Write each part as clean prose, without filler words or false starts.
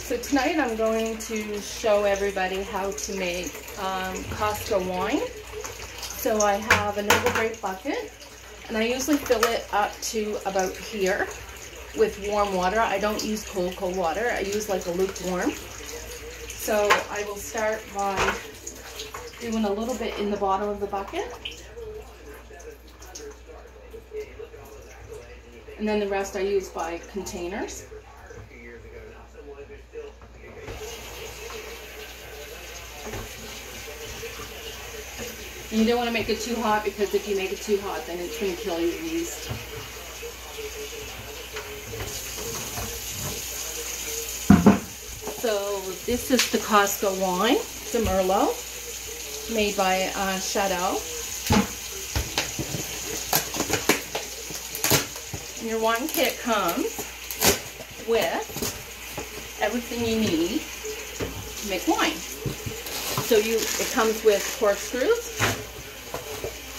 So tonight I'm going to show everybody how to make Costco wine. So I have a noble grape bucket, and I usually fill it up to about here with warm water. I don't use cold water. I use like a lukewarm. So I will start by doing a little bit in the bottom of the bucket. And then the rest I use by containers. And you don't want to make it too hot, because if you make it too hot, then it's going to kill your yeast. So this is the Costco wine. It's a Merlot made by Chateau. And your wine kit comes with everything you need to make wine. So it comes with corkscrews,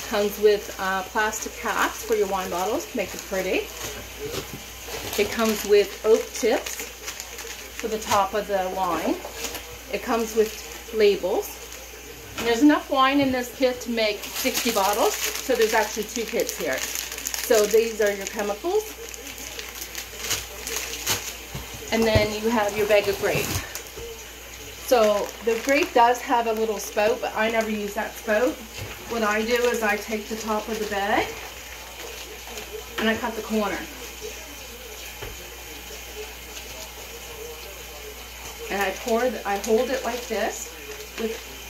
comes with plastic caps for your wine bottles to make it pretty. It comes with oak tips for the top of the wine. It comes with labels. And there's enough wine in this kit to make 60 bottles, so there's actually 2 kits here. So these are your chemicals. And then you have your bag of grape. So the grape does have a little spout, but I never use that spout. What I do is I take the top of the bag and I cut the corner. And I hold it like this,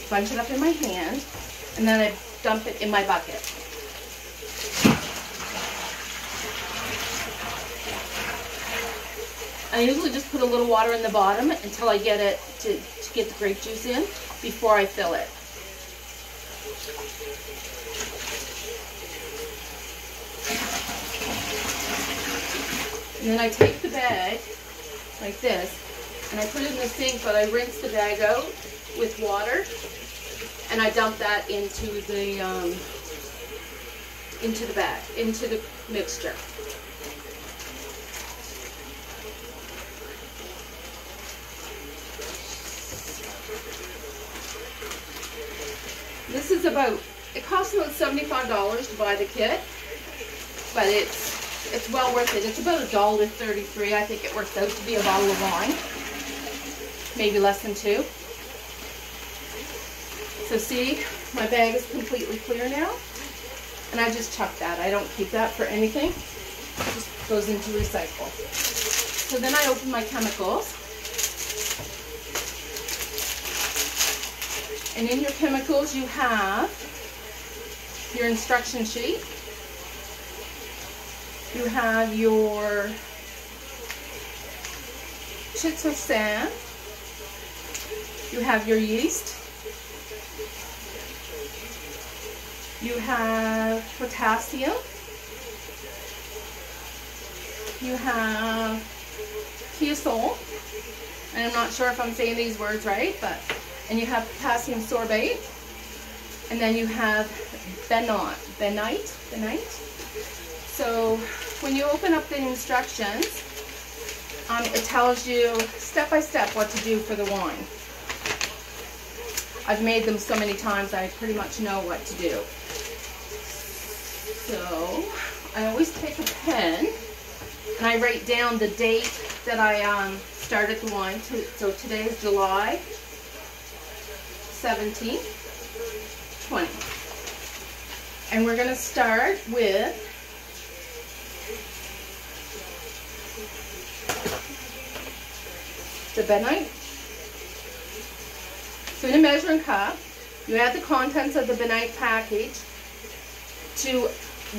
bunch it up in my hand, and then I dump it in my bucket. I usually just put a little water in the bottom until I get it to get the grape juice in before I fill it. And then I take the bag like this and I put it in the sink, but I rinse the bag out with water and I dump that into the bag, into the mixture. This is it costs about $75 to buy the kit, but it's well worth it. It's about $1.33. I think it works out to be a bottle of wine, maybe less than 2. So see, my bag is completely clear now, and I just chuck that. I don't keep that for anything. It just goes into recycle. So then I open my chemicals. And in your chemicals, you have your instruction sheet. You have your chits of sand. You have your yeast. You have potassium. You have Kiosol. And I'm not sure if I'm saying these words right, and you have potassium sorbate, and then you have benite. So when you open up the instructions, it tells you step by step what to do for the wine. I've made them so many times I pretty much know what to do. So I always take a pen and I write down the date that I started the wine. So today is July 17, 20. And we're going to start with the benite. So in a measuring cup, you add the contents of the benite package to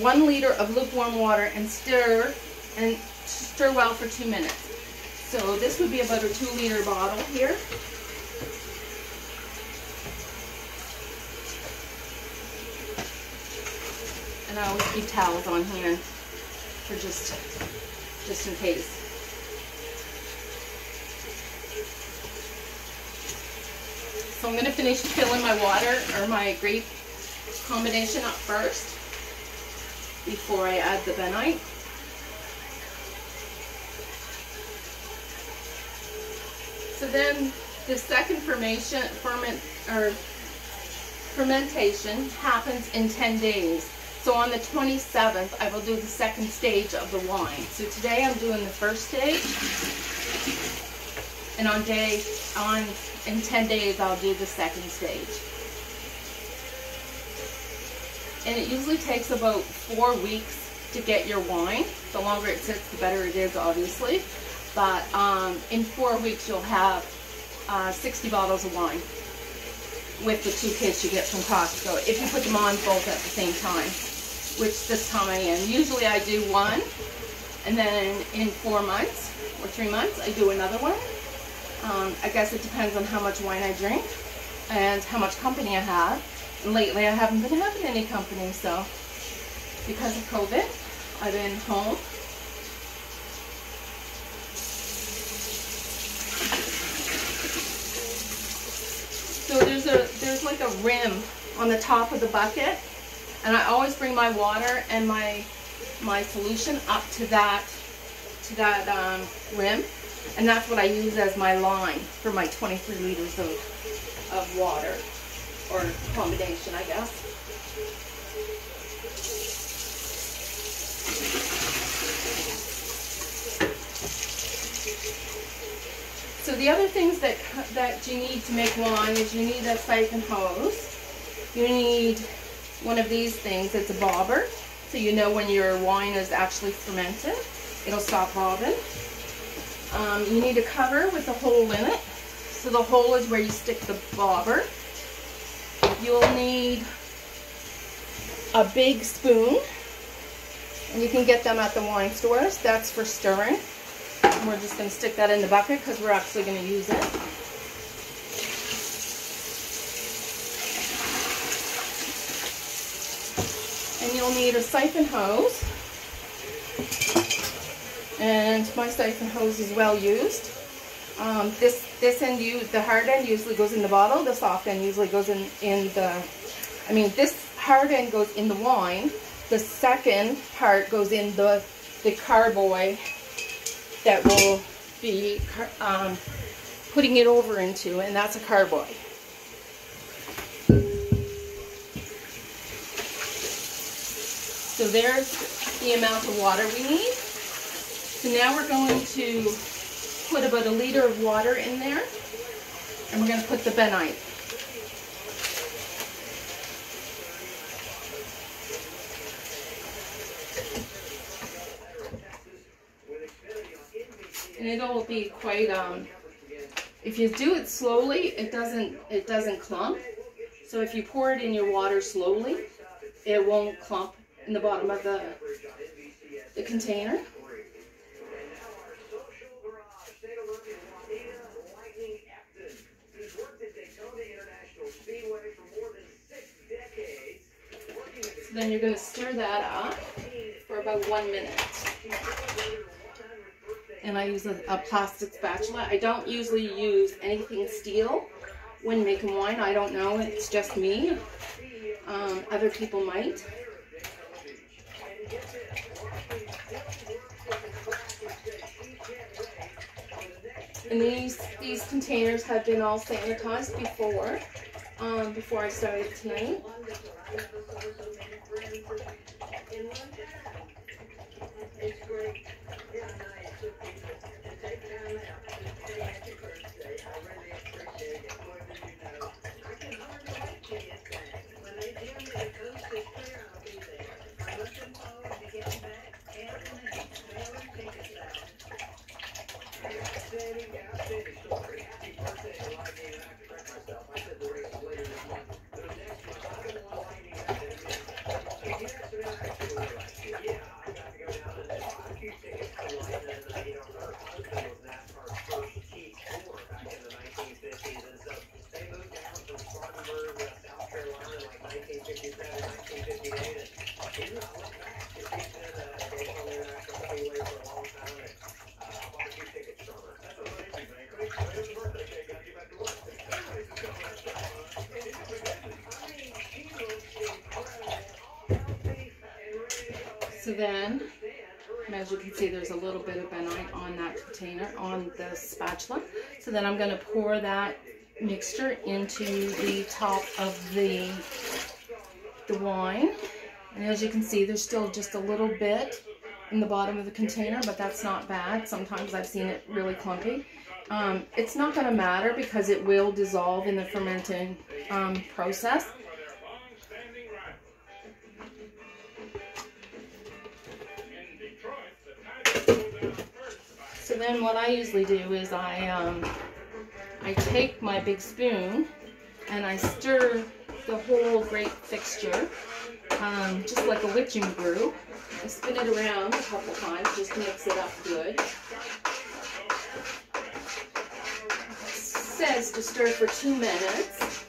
1 liter of lukewarm water and stir well for 2 minutes. So this would be about a 2-liter bottle here. And I always keep towels on hand for just in case. So I'm going to finish filling my water or my grape combination up first before I add the benite. So then the second fermentation happens in 10 days. So on the 27th, I will do the second stage of the wine. So today I'm doing the first stage, and in 10 days I'll do the second stage. And it usually takes about 4 weeks to get your wine. The longer it sits, the better it is, obviously. But in 4 weeks, you'll have 60 bottles of wine with the 2 kits you get from Costco, if you put them on both at the same time, which this time I am. Usually I do one, and then in 4 months or 3 months, I do another one. I guess it depends on how much wine I drink and how much company I have. And lately I haven't been having any company, so because of COVID, I've been home. So there's like a rim on the top of the bucket, and I always bring my water and my solution up to that rim, and that's what I use as my line for my 23 liters of water, or combination, I guess. So the other things that you need to make wine is you need a siphon hose. You need one of these things. It's a bobber, so you know when your wine is actually fermented. It'll stop bobbing. You need a cover with a hole in it. So the hole is where you stick the bobber. You'll need a big spoon, and you can get them at the wine stores. That's for stirring. And we're just going to stick that in the bucket because we're actually going to use it. And you'll need a siphon hose. And my siphon hose is well used. This end, the hard end usually goes in the bottle. The soft end usually goes in this hard end goes in the wine. The second part goes in the carboy that we'll be putting it over into, and that's a carboy. So there's the amount of water we need. So now we're going to put about 1 liter of water in there, and we're going to put the benite. And it'll be quite, if you do it slowly, it doesn't clump. So if you pour it in your water slowly, it won't clump in the bottom of the container. So then you're going to stir that up for about 1 minute. And I use a plastic spatula. I don't usually use anything steel when making wine. I don't know, it's just me. Other people might. And these containers have been all sanitized before I started tonight. So then, as you can see, there's a little bit of benite on that container, on the spatula. So then I'm going to pour that mixture into the top of the wine. And as you can see, there's still just a little bit in the bottom of the container, but that's not bad. Sometimes I've seen it really clumpy. It's not going to matter because it will dissolve in the fermenting process. So then what I usually do is I take my big spoon and I stir the whole grape fixture, just like a witching brew. I spin it around a couple times just to mix it up good. It says to stir for 2 minutes.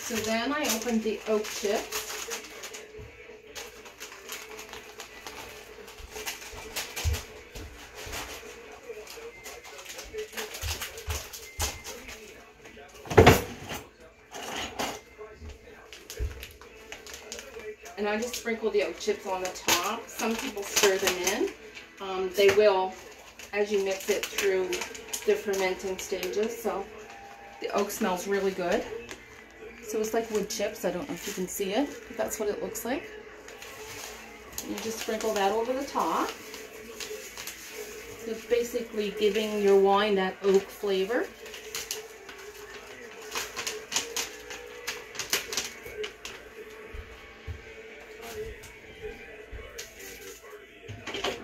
So then I opened the oak chips. And I just sprinkle the oak chips on the top. Some people stir them in. They will as you mix it through the fermenting stages. So the oak smells really good. So it's like wood chips. I don't know if you can see it, but that's what it looks like. And you just sprinkle that over the top. So it's basically giving your wine that oak flavor.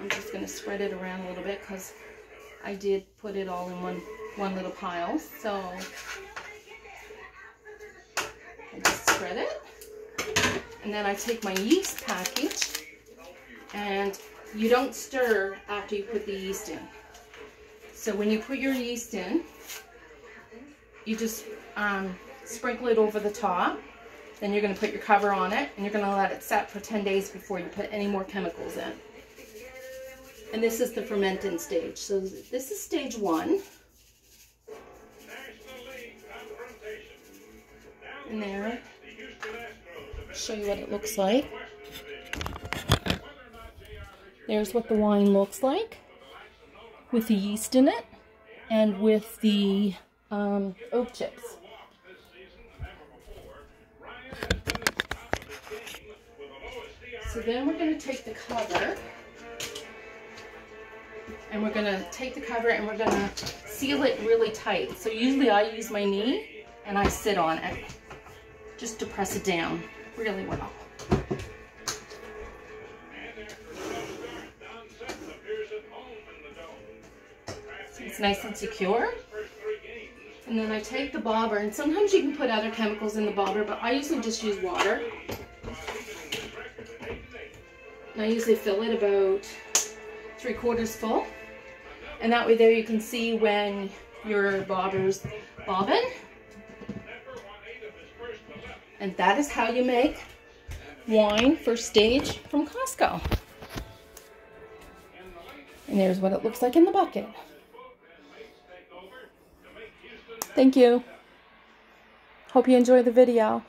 I'm just going to spread it around a little bit because I did put it all in one little pile. So I just spread it, and then I take my yeast package, and you don't stir after you put the yeast in. So when you put your yeast in, you just sprinkle it over the top. Then you're going to put your cover on it, and you're going to let it set for 10 days before you put any more chemicals in. And this is the fermenting stage. So this is stage 1. And there, show you what it looks like. There's what the wine looks like with the yeast in it and with the oak chips. So then we're going to take the cover, and we're going to take the cover and we're going to seal it really tight. So usually I use my knee and I sit on it just to press it down really well. So it's nice and secure. And then I take the bobber, and sometimes you can put other chemicals in the bobber, but I usually just use water. And I usually fill it about 3/4 full. And that way there you can see when your bobber's bobbing. And that is how you make wine first stage from Costco. And there's what it looks like in the bucket. Thank you. Hope you enjoy the video.